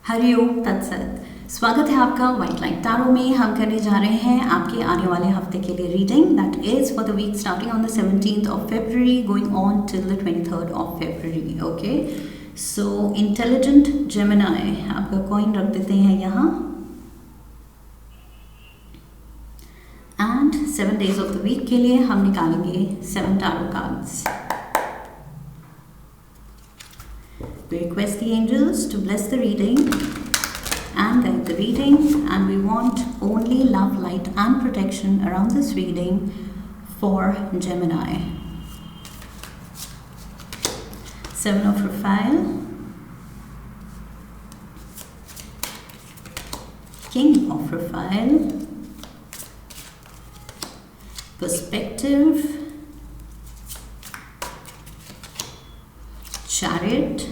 हरिओम तत्सत। स्वागत है आपका व्हाइट लाइट टैरो में। हम करने जा रहे हैं आपके आने वाले हफ्ते के लिए reading that is for the week starting on the 17th of February going on till the 23rd of February। Okay, so intelligent Gemini आपका कॉइन रख देते हैं यहाँ and 7 days of the week के लिए हम निकालेंगे 7 tarot cards. We request the angels to bless the reading and guide the reading, and we want only love, light and protection around this reading for Gemini. 7 of Raphael, King of Raphael, Perspective, Chariot,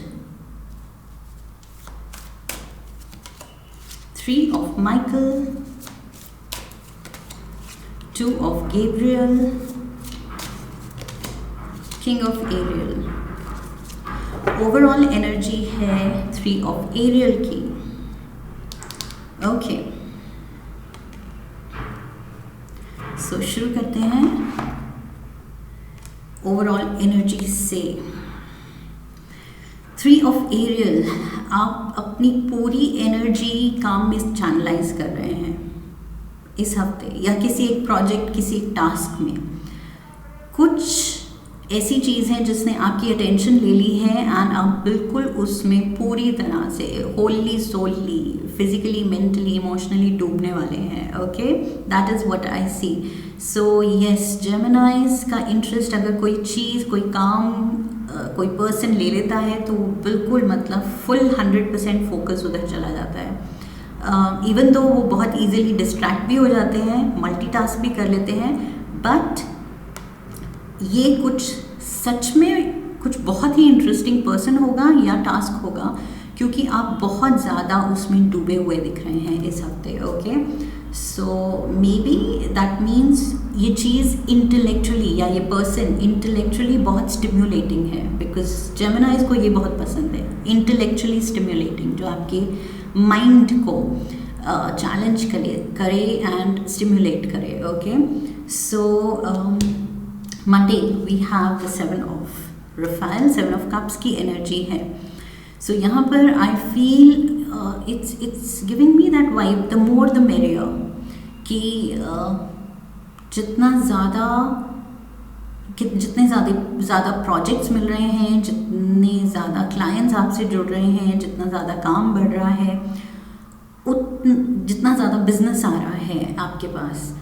3 of Michael, 2 of Gabriel, King of Ariel। Overall energy है 3 of Ariel की। Okay, सो शुरू करते हैं overall energy से। 3 of Ariel, आप अपनी पूरी energy काम में चैनलाइज कर रहे हैं इस हफ्ते, या किसी एक प्रोजेक्ट, किसी एक टास्क में। कुछ ऐसी चीज़ है जिसने आपकी अटेंशन ले ली है एंड आप बिल्कुल उसमें पूरी तरह से wholly solely physically, mentally, emotionally डूबने वाले हैं। Okay, that is what I see. So yes, Geminis का इंटरेस्ट, अगर कोई चीज़, कोई काम, कोई पर्सन ले लेता है तो बिल्कुल मतलब फुल 100% फोकस उधर चला जाता है। इवन तो वो बहुत इजीली डिस्ट्रैक्ट भी हो जाते हैं, मल्टीटास्क भी कर लेते हैं, बट ये कुछ सच में कुछ बहुत ही इंटरेस्टिंग पर्सन होगा या टास्क होगा, क्योंकि आप बहुत ज़्यादा उसमें डूबे हुए दिख रहे हैं इस हफ्ते। Okay, so may be that means ये चीज़ इंटेलेक्चुअली, या ये पर्सन इंटेलेक्चुअली बहुत स्टिम्युलेटिंग है, बिकॉज जेमिनाइज को ये बहुत पसंद है, इंटेलेक्चुअली स्टिम्युलेटिंग, जो आपके माइंड को चैलेंज करे एंड स्टिम्युलेट करे। Okay, so Monday we have the 7 of Raphael, 7 of Cups की एनर्जी है। सो यहाँ पर I feel it's giving me that vibe, the more the merrier, कि जितने ज़्यादा प्रोजेक्ट्स मिल रहे हैं, जितने ज़्यादा क्लाइंट्स आपसे जुड़ रहे हैं, जितना ज़्यादा काम बढ़ रहा है, जितना ज़्यादा बिजनेस आ रहा है आपके पास,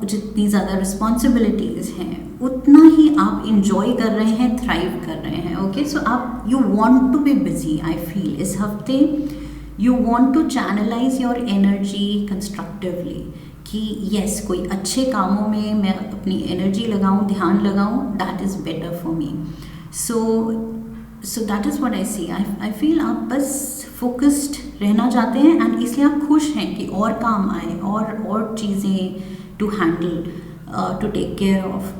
जितनी ज़्यादा रिस्पॉन्सिबिलिटीज़ हैं, उतना ही आप इंजॉय कर रहे हैं, थ्राइव कर रहे हैं। ओके, सो आप you want to be busy. I feel इस हफ्ते you want to channelise your energy constructively, कि यस, कोई अच्छे कामों में मैं अपनी एनर्जी लगाऊं, ध्यान लगाऊं, that is better for me. So that is what I see. I feel आप बस फोकस्ड रहना चाहते हैं एंड इसलिए आप खुश हैं कि और काम आए और चीज़ें to handle, to take care of.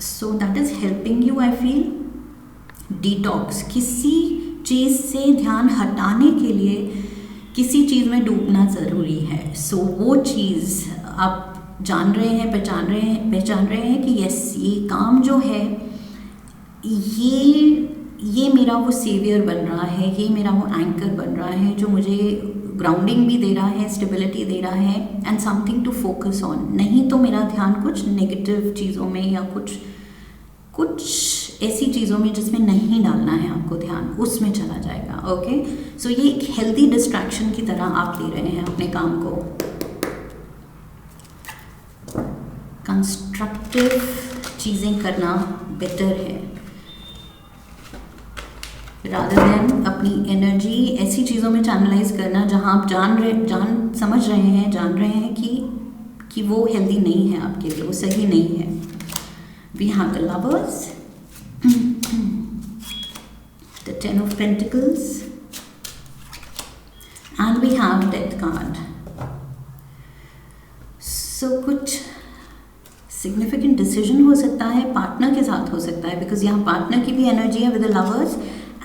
So that is helping you. I feel detox, किसी चीज़ से ध्यान हटाने के लिए किसी चीज़ में डूबना ज़रूरी है। सो वो चीज़ आप जान रहे हैं, पहचान रहे हैं कि यस, ये काम जो है, ये मेरा वो सेवियर बन रहा है, ये मेरा वो एंकर बन रहा है, जो मुझे ग्राउंडिंग भी दे रहा है, स्टेबिलिटी दे रहा है and something to focus on. नहीं तो मेरा ध्यान कुछ नेगेटिव चीज़ों में या कुछ ऐसी चीज़ों में जिसमें नहीं डालना है आपको ध्यान, उसमें चला जाएगा। ओके, सो ये एक हेल्दी डिस्ट्रैक्शन की तरह आप ले रहे हैं अपने काम को। कंस्ट्रक्टिव चीज़ें करना बेटर है, रादर देन अपनी एनर्जी ऐसी चीज़ों में चैनलाइज करना जहाँ आप समझ रहे हैं, जान रहे हैं कि वो हेल्दी नहीं है आपके लिए, वो सही नहीं है। We have the lovers, the 10 of Pentacles, and we have Death card. So कुछ सिग्निफिकेंट डिसीजन हो सकता है, पार्टनर के साथ हो सकता है, बिकॉज यहाँ पार्टनर की भी एनर्जी है with the lovers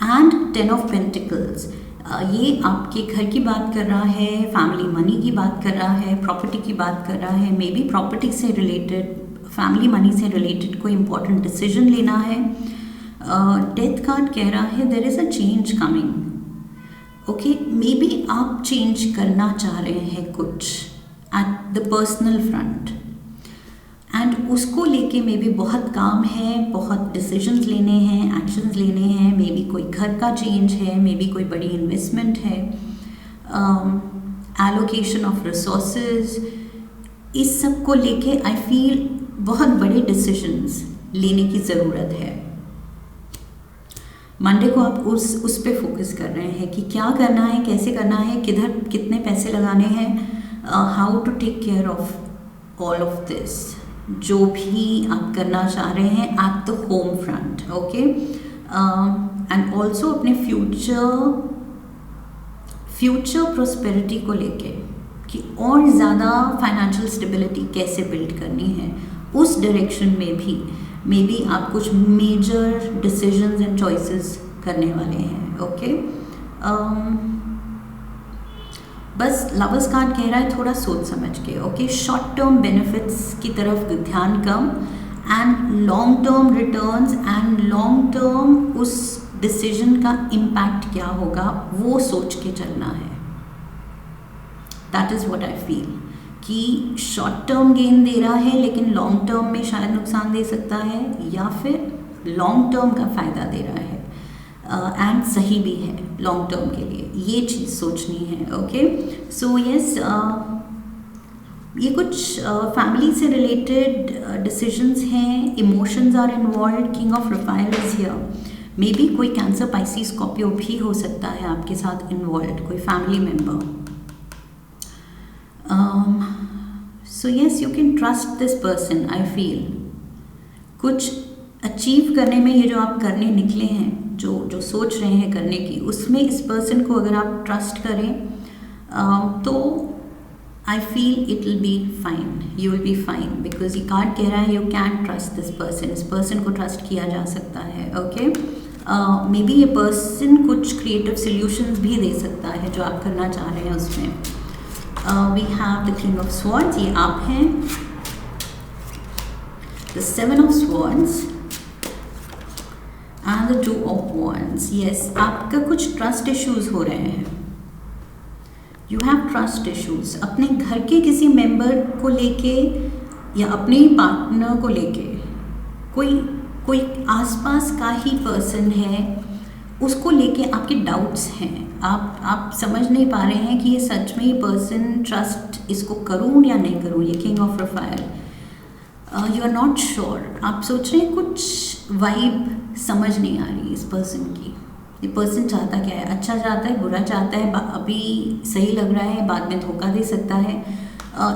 and 10 of Pentacles। ये आपके घर की बात कर रहा है, फैमिली मनी की बात कर रहा है, प्रॉपर्टी की बात कर रहा है, मे बी प्रॉपर्टी से रिलेटेड, फैमिली मनी से रिलेटेड कोई इंपॉर्टेंट डिसीजन लेना है। डेथ कार्ड कह रहा है there is a change coming. Okay, maybe आप चेंज करना चाह रहे हैं कुछ at the personal front, and उसको लेके मे बी बहुत काम है, बहुत डिसीजंस लेने हैं, एक्शंस लेने हैं, मे बी कोई घर का चेंज है, मे बी कोई बड़ी इन्वेस्टमेंट है, एलोकेशन ऑफ रिसोर्सेज, इस सब को लेके आई फील बहुत बड़े डिसीजंस लेने की ज़रूरत है। मंडे को आप उस पे फोकस कर रहे हैं कि क्या करना है, कैसे करना है, किधर कितने पैसे लगाने हैं, how to take care of all of this, जो भी आप करना चाह रहे हैं at the home front. Okay, and also अपने फ्यूचर प्रोस्पेरिटी को लेके कि और ज़्यादा फाइनेंशियल स्टेबिलिटी कैसे बिल्ड करनी है, उस डायरेक्शन में भी मे बी आप कुछ मेजर डिसीजंस एंड चॉइसेस करने वाले हैं। ओके, बस लवर्स कार्ड कह रहा है थोड़ा सोच समझ के। ओके, शॉर्ट टर्म बेनिफिट्स की तरफ ध्यान कम, and long term returns, and long term उस डिसीजन का इम्पैक्ट क्या होगा वो सोच के चलना है। That is what I feel कि शॉर्ट टर्म गेन दे रहा है लेकिन लॉन्ग टर्म में शायद नुकसान दे सकता है, या फिर लॉन्ग टर्म का फ़ायदा दे रहा है एंड सही भी है लॉन्ग टर्म के लिए, ये चीज़ सोचनी है। ओके, सो यस, ये कुछ फैमिली से रिलेटेड डिसीजंस हैं, emotions are involve, king of Raphael is here, maybe कोई कैंसर, पाइसिस, स्कॉर्पियो भी हो सकता है आपके साथ इन्वॉल्व, कोई family member. So yes, you can trust this person. I feel कुछ अचीव करने में, ये जो आप करने निकले हैं, जो सोच रहे हैं करने की, उसमें इस पर्सन को अगर आप ट्रस्ट करें तो I feel it will be fine, you will be fine, because ये कार्ड कह रहा है you can trust this person, इस पर्सन को ट्रस्ट किया जा सकता है। ओके, मे बी ये पर्सन कुछ क्रिएटिव सोल्यूशंस भी दे सकता है जो आप करना चाह रहे हैं उसमें। We have the king of swords, ये आप हैं, the seven of swords and the two of wands. Yes, आपका कुछ ट्रस्ट इश्यूज हो रहे हैं, यू हैव ट्रस्ट इश्यूज अपने घर के किसी मेंबर को लेके या अपने पार्टनर को लेके, कोई आसपास का ही पर्सन है, उसको लेके आपके डाउट्स हैं, आप समझ नहीं पा रहे हैं कि ये सच में ये पर्सन, ट्रस्ट इसको करूं या नहीं करूं, ये king of Raphael, you are not sure, आप सोच रहे हैं कुछ वाइब समझ नहीं आ रही इस पर्सन की, ये पर्सन चाहता क्या है, अच्छा चाहता है, बुरा चाहता है, अभी सही लग रहा है, बाद में धोखा दे सकता है,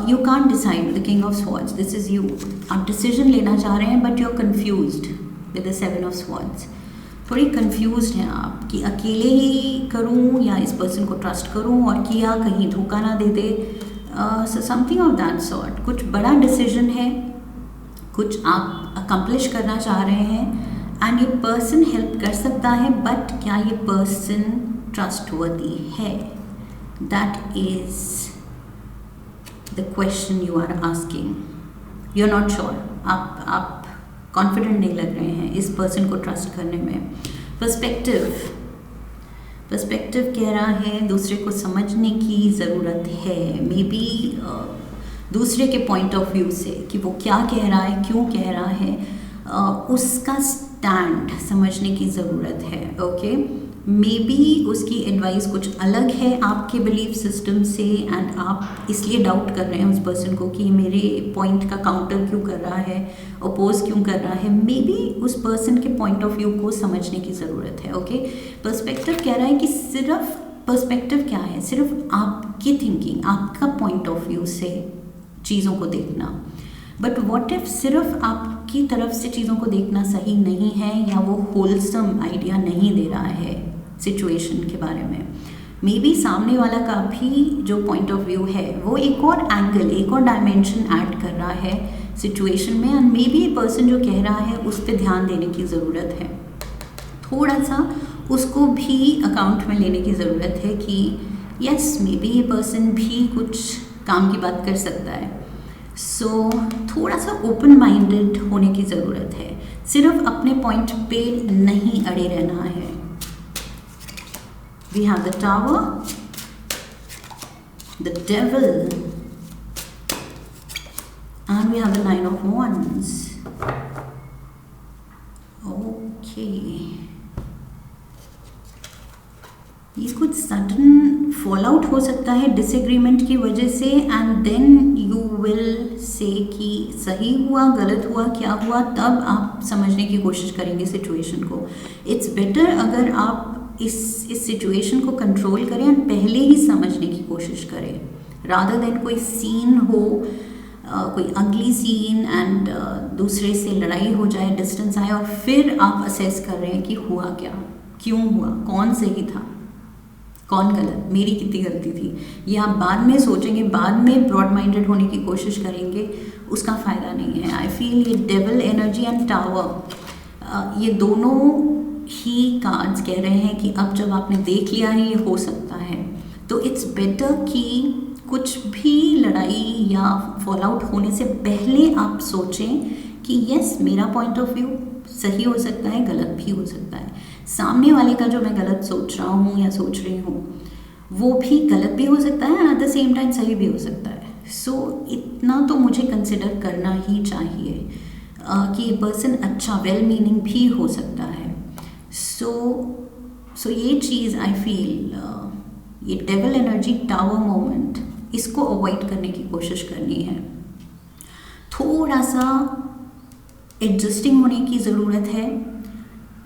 you can't decide. The king of swords, this is you, आप डिसीजन लेना चाह रहे हैं but you are confused with the seven of swords, थोड़ी कंफ्यूज्ड हैं आप कि अकेले ही करूं या इस पर्सन को ट्रस्ट करूं, और किया कहीं धोखा ना दे दे, so something of that sort. कुछ बड़ा डिसीजन है, कुछ आप अकम्प्लिश करना चाह रहे हैं, एंड ये पर्सन हेल्प कर सकता है, बट क्या ये पर्सन ट्रस्टवर्दी है, that is the question you are asking, you are not sure, आप कॉन्फिडेंट नहीं लग रहे हैं इस पर्सन को ट्रस्ट करने में। पर्सपेक्टिव कह रहा है दूसरे को समझने की ज़रूरत है, मे बी दूसरे के पॉइंट ऑफ व्यू से कि वो क्या कह रहा है, क्यों कह रहा है, उसका स्टैंड समझने की ज़रूरत है। ओके, मे बी उसकी एडवाइस कुछ अलग है आपके बिलीफ सिस्टम से, एंड आप इसलिए डाउट कर रहे हैं उस पर्सन को कि मेरे पॉइंट का काउंटर क्यों कर रहा है, अपोज क्यों कर रहा है, मे बी उस पर्सन के पॉइंट ऑफ व्यू को समझने की ज़रूरत है। ओके, पर्सपेक्टिव कह रहा है कि सिर्फ पर्सपेक्टिव क्या है, सिर्फ आपकी थिंकिंग, आपका पॉइंट ऑफ व्यू से चीज़ों को देखना, बट व्हाट इफ सिर्फ आपकी तरफ से चीज़ों को देखना सही नहीं है, या वो होलसम आइडिया नहीं दे रहा है सिचुएशन के बारे में, मे बी सामने वाला का भी जो पॉइंट ऑफ व्यू है वो एक और एंगल, एक और डायमेंशन ऐड कर रहा है सिचुएशन में, एंड मे बी पर्सन जो कह रहा है उस पर ध्यान देने की ज़रूरत है, थोड़ा सा उसको भी अकाउंट में लेने की ज़रूरत है कि यस मे बी ये पर्सन भी कुछ काम की बात कर सकता है। सो थोड़ा सा ओपन माइंडेड होने की ज़रूरत है, सिर्फ अपने पॉइंट पे नहीं अड़े रहना है। We have the tower, the devil, and we have the Nine of Wands. Okay. ये कुछ सडन फॉल आउट हो सकता है डिसएग्रीमेंट की वजह से, and then you will say कि सही हुआ गलत हुआ क्या हुआ, तब आप समझने की कोशिश करेंगे सिचुएशन को। इट्स बेटर अगर आप इस सिचुएशन को कंट्रोल करें और पहले ही समझने की कोशिश करें, रादर देन कोई सीन हो, कोई अगली सीन एंड दूसरे से लड़ाई हो जाए, डिस्टेंस आए और फिर आप असेस कर रहे हैं कि हुआ क्या, क्यों हुआ, कौन सही था, कौन गलत, मेरी कितनी गलती थी। ये आप बाद में सोचेंगे, बाद में ब्रॉड माइंडेड होने की कोशिश करेंगे, उसका फ़ायदा नहीं है। आई फील ये डेविल एनर्जी एंड टावर, ये दोनों ही कार्ड्स कह रहे हैं कि अब जब आपने देख लिया है ये हो सकता है, तो इट्स बेटर कि कुछ भी लड़ाई या फॉल आउट होने से पहले आप सोचें कि यस मेरा पॉइंट ऑफ व्यू सही हो सकता है, गलत भी हो सकता है, सामने वाले का जो मैं गलत सोच रहा हूँ या सोच रही हूँ वो भी गलत भी हो सकता है एट द सेम टाइम सही भी हो सकता है। सो इतना तो मुझे कंसिडर करना ही चाहिए कि ये पर्सन अच्छा वेल मीनिंग भी हो सकता है। सो ये चीज़ आई फील ये डेविल एनर्जी टावर मोमेंट, इसको अवॉइड करने की कोशिश करनी है। थोड़ा सा एडजस्टिंग होने की ज़रूरत है,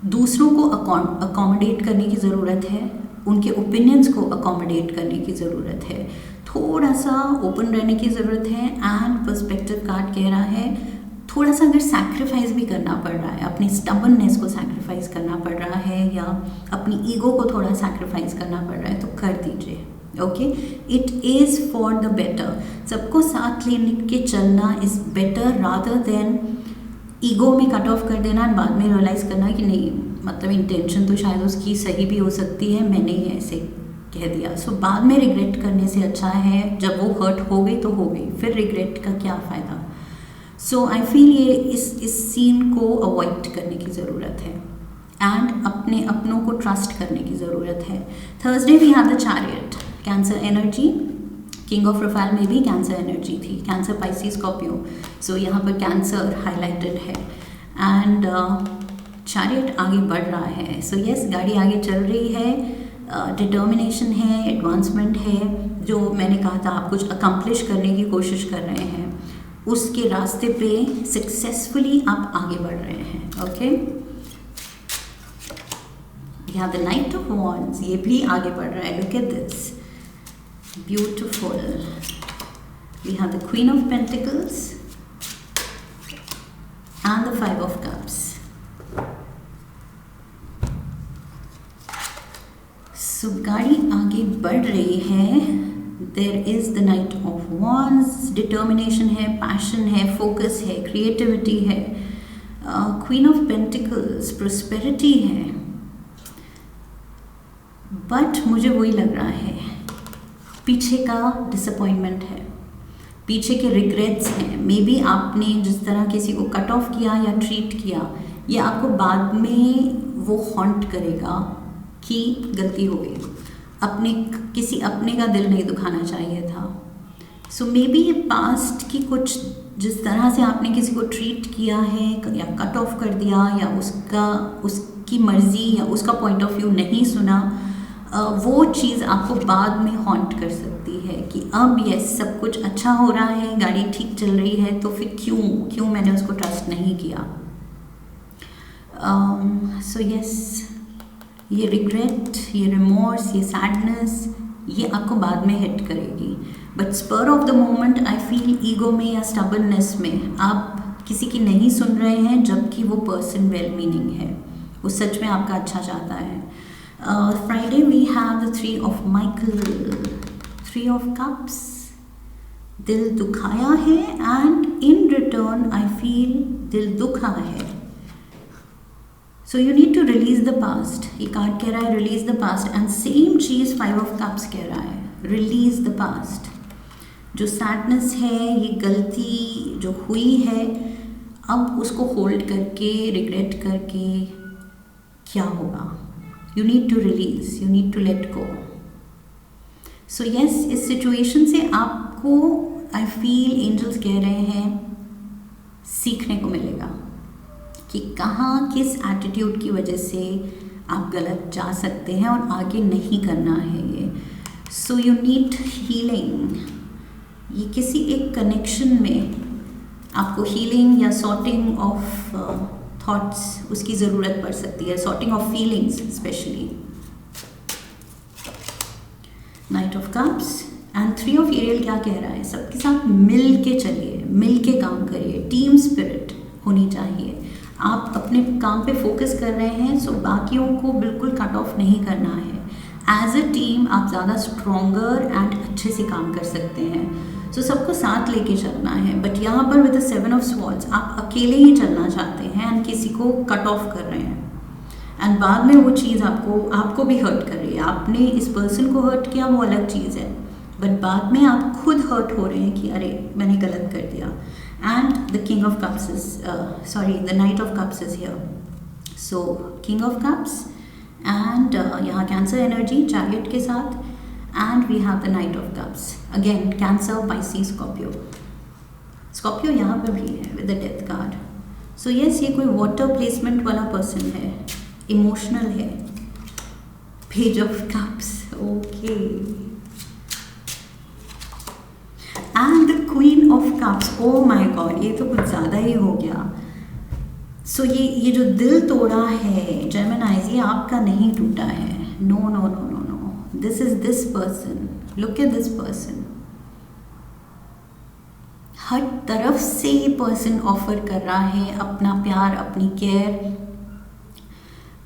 दूसरों को अकोमोडेट करने की ज़रूरत है, उनके ओपिनियंस को अकोमोडेट करने की ज़रूरत है, थोड़ा सा ओपन रहने की ज़रूरत है। एंड पर्सपेक्टिव कार्ड कह रहा है थोड़ा सा अगर सैक्रिफाइस भी करना पड़ रहा है, अपनी स्टबर्ननेस को सैक्रिफाइस करना पड़ रहा है या अपनी ईगो को थोड़ा सैक्रिफाइस करना पड़ रहा है तो कर दीजिए। Okay, it is for the better. सबको साथ लेने के चलना is better rather than ego में कट ऑफ कर देना और बाद में रियलाइज़ करना कि नहीं, मतलब इंटेंशन तो शायद उसकी सही भी हो सकती है, मैंने ही ऐसे कह दिया। सो बाद में रिग्रेट करने से अच्छा है जब वो हर्ट हो गई तो हो गई, फिर रिग्रेट का क्या फ़ायदा। सो आई फील ये इस सीन को अवॉइड करने की ज़रूरत है एंड अपने अपनों को ट्रस्ट करने की ज़रूरत है। Thursday we have the chariot, Cancer energy, king of profile में भी कैंसर एनर्जी थी, कैंसर पाइसिस स्कॉर्पियो। सो यहाँ पर कैंसर हाईलाइटेड है एंड चैरियट आगे बढ़ रहा है। सो यस, गाड़ी आगे चल रही है, डिटर्मिनेशन है, एडवांसमेंट है, जो मैंने कहा था आप कुछ अकम्प्लिश करने की कोशिश कर रहे हैं, उसके रास्ते पे सक्सेसफुली आप आगे बढ़ रहे हैं। Okay, we have the knight of wands, ये भी आगे बढ़ रहा है। Look at this, beautiful. We have the Queen of Pentacles and the Five of Cups. So गाड़ी आगे बढ़ रही है। There is the Knight of Wands, determination है, passion है, focus है, creativity है, Queen of Pentacles, prosperity है, but मुझे वही लग रहा है पीछे का डिसअपॉइंटमेंट है, पीछे के रिग्रेट्स हैं। मे बी आपने जिस तरह किसी को कट ऑफ किया या ट्रीट किया, ये आपको बाद में वो हॉन्ट करेगा कि गलती हो गई, किसी अपने का दिल नहीं दुखाना चाहिए था। सो मे बी ये पास्ट की कुछ जिस तरह से आपने किसी को ट्रीट किया है या कट ऑफ कर दिया या उसकी मर्ज़ी या उसका पॉइंट ऑफ व्यू नहीं सुना, वो चीज़ आपको बाद में हॉन्ट कर सकती है कि अब यस सब कुछ अच्छा हो रहा है, गाड़ी ठीक चल रही है, तो फिर क्यों मैंने उसको ट्रस्ट नहीं किया। सो यस, ये रिग्रेट, ये रिमोर्स, ये सैडनेस, ये आपको बाद में हिट करेगी, but spur of the moment I feel ego में या स्टबर्ननेस में आप किसी की नहीं सुन रहे हैं, जबकि वो पर्सन वेल मीनिंग है, वो सच में आपका अच्छा चाहता है। Friday we have the Three of Michael, Three of Cups, दिल दुखाया है and in return I feel दिल दुखा है। So you need to release the past. ये कार्ड कह रहा है release the past, and same चीज़ 5 ऑफ कप्स कह रहा है, रिलीज द पास्ट। जो सैडनेस है, ये गलती जो हुई है, अब उसको होल्ड करके, रिग्रेट करके क्या होगा? You need to release, you need to let go. So yes, इस सिचुएशन से आपको आई फील एंजल्स कह रहे हैं सीखने को मिलेगा कि कहाँ किस एटीट्यूड की वजह से आप गलत जा सकते हैं और आगे नहीं करना है ये। सो यू नीड हीलिंग। ये किसी एक कनेक्शन में आपको हीलिंग या सॉर्टिंग ऑफ थॉट्स उसकी ज़रूरत पड़ सकती है, sorting of feelings especially. Knight of cups and 3 of Ariel क्या कह रहा है? सबके साथ मिल के चलिए, मिल के काम करिए, टीम स्पिरिट होनी चाहिए। आप अपने काम पे फोकस कर रहे हैं, सो बाकियों को बिल्कुल कट ऑफ नहीं करना है। एज अ टीम आप ज़्यादा स्ट्रॉन्गर एंड अच्छे से काम कर सकते हैं। सो सबको साथ लेके चलना है। बट यहाँ पर विद द 7 ऑफ स्वॉर्ड्स आप अकेले ही चलना चाहते हैं एंड किसी को कट ऑफ कर रहे हैं, एंड बाद में वो चीज़ आपको भी हर्ट कर रही है। आपने इस पर्सन को हर्ट किया, वो अलग चीज़ है, बट बाद में आप खुद हर्ट हो रहे हैं कि अरे मैंने गलत कर दिया। And the king of cups is the knight of cups is here. So king of cups and यहाँ कैंसर एनर्जी चैरियट के साथ, and we have the knight of cups again Cancer, Pisces, Scorpio. Scorpio यहाँ पर भी है with the death card. So yes, ये कोई water placement वाला पर्सन है, इमोशनल है। Page of cups, okay, and the queen of cups. Oh my God, ये तो कुछ ज़्यादा ही हो गया। सो ये जो दिल तोड़ा है जेमिनाइज, ये आपका नहीं टूटा है। No no no no no, this is this person. Look at this person. हर तरफ से ये पर्सन ऑफर कर रहा है अपना प्यार, अपनी केयर,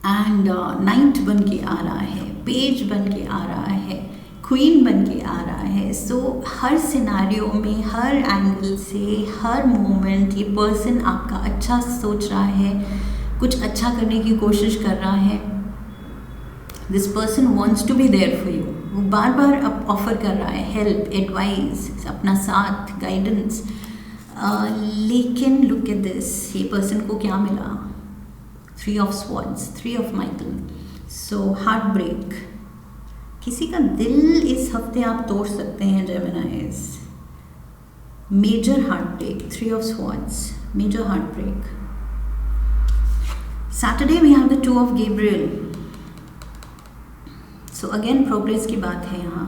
एंड नाइट बन के आ रहा है, पेज बन के आ रहा है, क्वीन बन के आ रहा है। सो हर सिनारियो में, हर एंगल से, हर मोमेंट ये पर्सन आपका अच्छा सोच रहा है, कुछ अच्छा करने की कोशिश कर रहा है। This person wants to be there for you. वो बार बार ऑफर कर रहा है हेल्प, एडवाइस, अपना साथ, गाइडेंस। लेकिन लुक एट दिस, ये पर्सन को क्या मिला? 3 of swords, 3 of Michael. So heart break, किसी का दिल इस हफ्ते आप तोड़ सकते हैं Geminis. Major heart break, 3 of swords, major heart break. Saturday we have the 2 of Gabriel. So again progress की बात है यहाँ,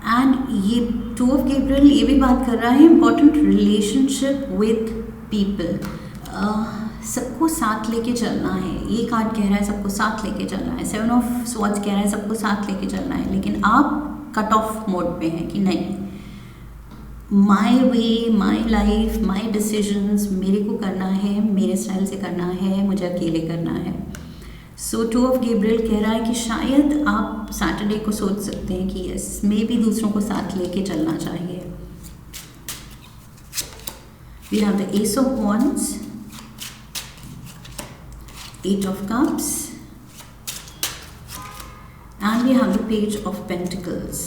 एंड ये 2 ऑफ गैब्रियल ये भी बात कर रहा है इंपॉर्टेंट रिलेशनशिप विथ पीपल। सबको साथ लेके चलना है। ये कार्ड कह रहा है सबको साथ लेके चलना है। 7 ऑफ स्वॉर्ड्स कह रहा है सबको साथ लेके चलना है, लेकिन आप कट ऑफ मोड पे हैं कि नहीं, माई वे, माई लाइफ, माई डिसीजंस मेरे को करना है, मेरे स्टाइल से करना है, मुझे अकेले करना है। सो 2 ऑफ गैब्रियल कह रहा है कि शायद आप सैटरडे को सोच सकते हैं कि यस, मे भी दूसरों को साथ लेके चलना चाहिए। We have the ace of wands, 8 of cups, and we have the page of pentacles.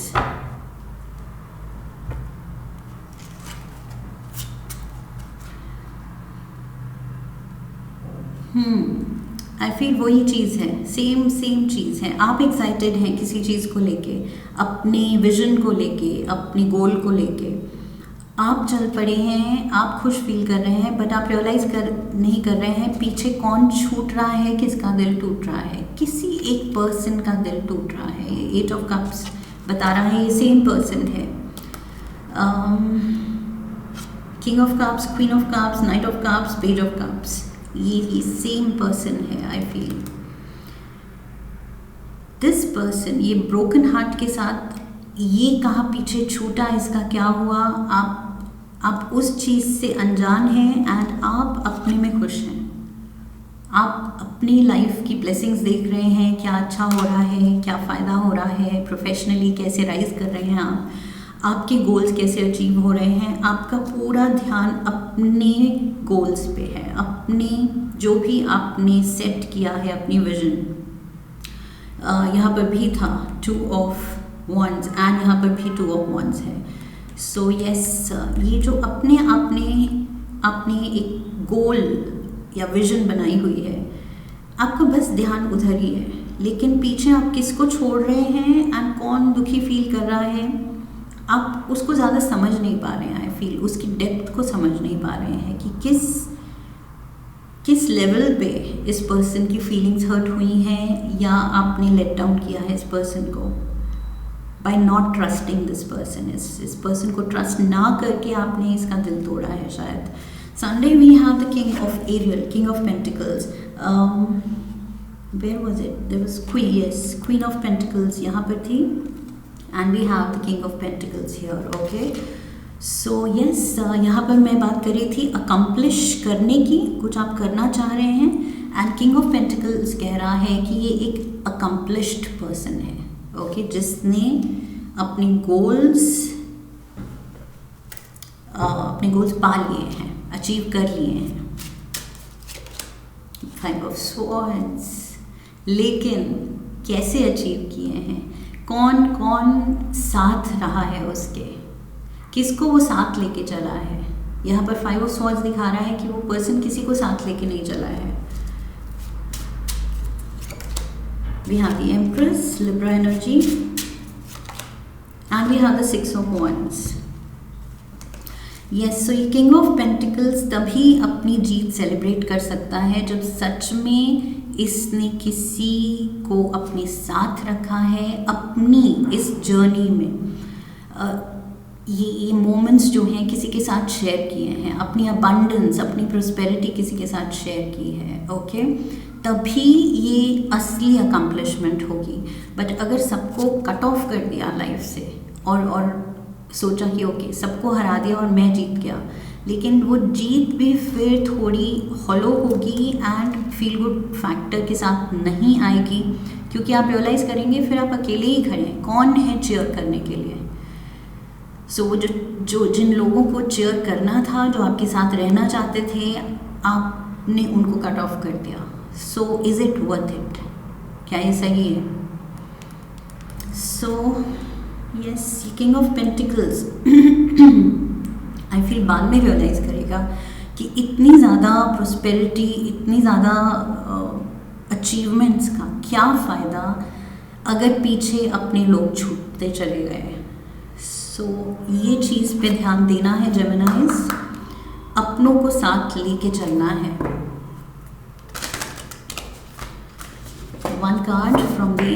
I feel वही चीज़ है, सेम चीज़ है। आप एक्साइटेड हैं किसी चीज़ को लेके, अपने विजन को लेके, अपने गोल को लेके आप चल पड़े हैं, आप खुश फील कर रहे हैं, बट आप रियलाइज़ नहीं कर रहे हैं पीछे कौन छूट रहा है, किसका दिल टूट रहा है। किसी एक पर्सन का दिल टूट रहा है। ये 8 ऑफ कप्स बता रहा है ये सेम पर्सन है। King of cups, queen of cups, night of cups, page of cups, ये सेम पर्सन है। आई फील दिस पर्सन ये ब्रोकन हार्ट के साथ, ये कहाँ पीछे छूटा, इसका क्या हुआ, आप उस चीज़ से अनजान हैं एंड आप अपने में खुश हैं। आप अपनी लाइफ की ब्लेसिंग्स देख रहे हैं, क्या अच्छा हो रहा है, क्या फ़ायदा हो रहा है, प्रोफेशनली कैसे राइज कर रहे हैं आपके गोल्स कैसे अचीव हो रहे हैं, आपका पूरा ध्यान अपने गोल्स पे है, अपने जो भी आपने सेट किया है अपनी विजन। यहाँ पर भी था 2 ऑफ wands एंड यहाँ पर भी 2 ऑफ wands है। सो यस, ये जो अपने आपने एक गोल या विजन बनाई हुई है, आपका बस ध्यान उधर ही है, लेकिन पीछे आप किसको छोड़ रहे हैं एंड कौन दुखी फील कर रहा है, आप उसको ज़्यादा समझ नहीं पा रहे हैं। आई फील उसकी डेप्थ को समझ नहीं पा रहे हैं कि किस लेवल पे इस पर्सन की फीलिंग्स हर्ट हुई हैं, या आपने लेट डाउन किया है इस पर्सन को by not trusting this person. इस पर्सन को ट्रस्ट ना करके आपने इसका दिल तोड़ा है शायद। Sunday we have the king of Ariel, king of pentacles. Where was it? There was queen of pentacles यहाँ पर थी, and we have the king of pentacles here. Okay, so yes, यहाँ पर मैं बात कर रही थी अकम्प्लिश करने की, कुछ आप करना चाह रहे हैं, एंड किंग ऑफ पेंटिकल्स कह रहा है कि ये एक अकम्प्लिश्ड पर्सन है। ओके, जिसने अपने गोल्स पा लिए हैं, अचीव कर लिए हैं। 5 ऑफ स्वॉर्ड्स, लेकिन कैसे अचीव किए हैं, कौन कौन साथ रहा है उसके, किसको वो साथ लेके चला है। यहाँ पर 5 ऑफ स्वॉर्ड्स दिखा रहा है कि वो पर्सन किसी को साथ लेके नहीं चला है। We have the Empress, Libra energy, and we have the 6 of Wands. Yes, so ये King of Pentacles तभी अपनी जीत सेलिब्रेट कर सकता है जब सच में इसने किसी को अपने साथ रखा है अपनी इस जर्नी में। ये मोमेंट्स जो हैं किसी के साथ शेयर किए हैं, अपनी अबंडेंस, अपनी प्रोस्पेरिटी किसी के साथ शेयर की है। ओके, तभी ये असली अकम्प्लिशमेंट होगी। बट अगर सबको कट ऑफ कर दिया लाइफ से और सोचा कि ओके सबको हरा दिया और मैं जीत गया, लेकिन वो जीत भी फिर थोड़ी हॉलो होगी एंड फील गुड फैक्टर के साथ नहीं आएगी, क्योंकि आप रियलाइज़ करेंगे फिर आप अकेले ही खड़े हैं, कौन है चीयर करने के लिए। सो जो जिन लोगों को चीयर करना था, जो आपके साथ रहना चाहते थे, आपने उनको कट ऑफ कर दिया। So is it worth it? क्या ये सही है? So yes, king of pentacles I feel बाद में रियलाइज़ करेगा कि इतनी ज़्यादा प्रोस्पेरिटी, इतनी ज़्यादा अचीवमेंट्स का क्या फ़ायदा अगर पीछे अपने लोग छूटते चले गए। सो ये चीज़ पे ध्यान देना है जेमिनाइज, अपनों को साथ लेके चलना है। One card from the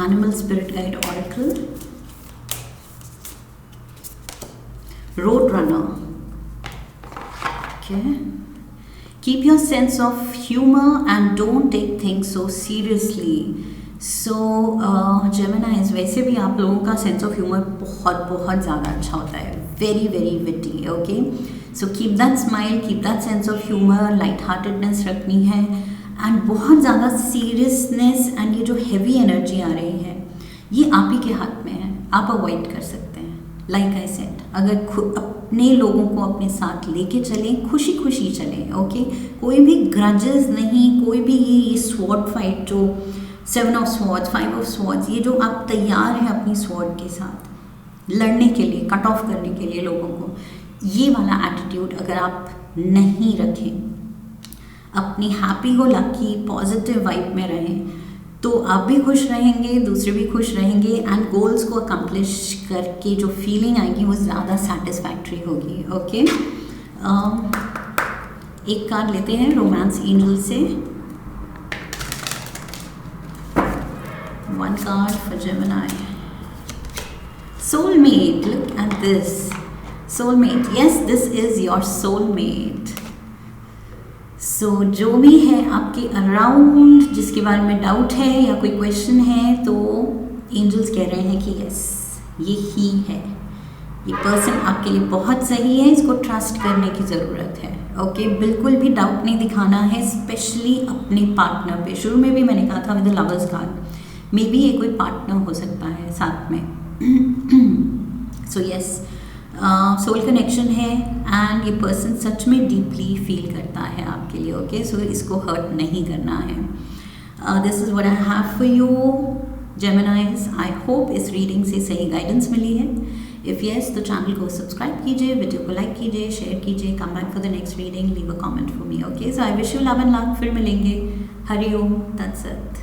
Animal Spirit Guide Oracle. Roadrunner. Okay. Keep your sense of humor and don't take things so seriously. So, Gemini, वैसे भी आप लोगों का सेंस ऑफ ह्यूमर बहुत बहुत ज़्यादा अच्छा होता है, very very witty. Okay, so keep that smile, keep that sense of humour, light heartedness रखनी है, एंड बहुत ज़्यादा सीरियसनेस एंड ये जो हैवी एनर्जी आ रही है ये आप ही के हाथ में है, आप अवॉइड कर सकते हैं। लाइक आई सेड, अगर अपने लोगों को अपने साथ लेके चलें, खुशी खुशी चलें। ओके, कोई भी ग्रजेस नहीं, कोई भी ये स्वॉर्ड फाइट जो 7 ऑफ स्वॉर्ड्स, 5 ऑफ स्वॉर्ड्स, ये जो आप तैयार हैं अपनी स्वॉर्ड के साथ लड़ने के लिए, कट ऑफ करने के लिए लोगों को, ये वाला एटीट्यूड अगर आप नहीं रखें, अपनी happy go lucky positive vibe में रहें, तो आप भी खुश रहेंगे, दूसरे भी खुश रहेंगे, एंड गोल्स को अकम्प्लिश करके जो फीलिंग आएगी वो ज़्यादा सेटिस्फैक्ट्री होगी। ओके, एक कार्ड लेते हैं रोमांस एंजल से। One card for Gemini. Soulmate, look at this. Soulmate, yes, this is your soulmate. So, जो भी है आपके अराउंड, जिसके बारे में डाउट है या कोई क्वेश्चन है, तो एंजल्स कह रहे हैं कि यस, ये ही है, ये पर्सन आपके लिए बहुत सही है, इसको ट्रस्ट करने की ज़रूरत है। ओके, बिल्कुल भी डाउट नहीं दिखाना है, स्पेशली अपने पार्टनर पे। शुरू में भी मैंने कहा था with the lovers card, may be ये कोई पार्टनर हो सकता है साथ में। सो यस, सोल कनेक्शन है एंड ये पर्सन सच में डीपली फील करता है आपके लिए, ओके। सो इसको हर्ट नहीं करना है। This is what I have for you जेमिनाइज। I hope इस रीडिंग से सही गाइडेंस मिली है। इफ़ येस तो चैनल को सब्सक्राइब कीजिए, वीडियो को लाइक कीजिए, शेयर कीजिए, come back for the next reading, leave a comment for me, okay. So I wish you love and luck. फिर मिलेंगे। हरि ओम, दैट्स इट।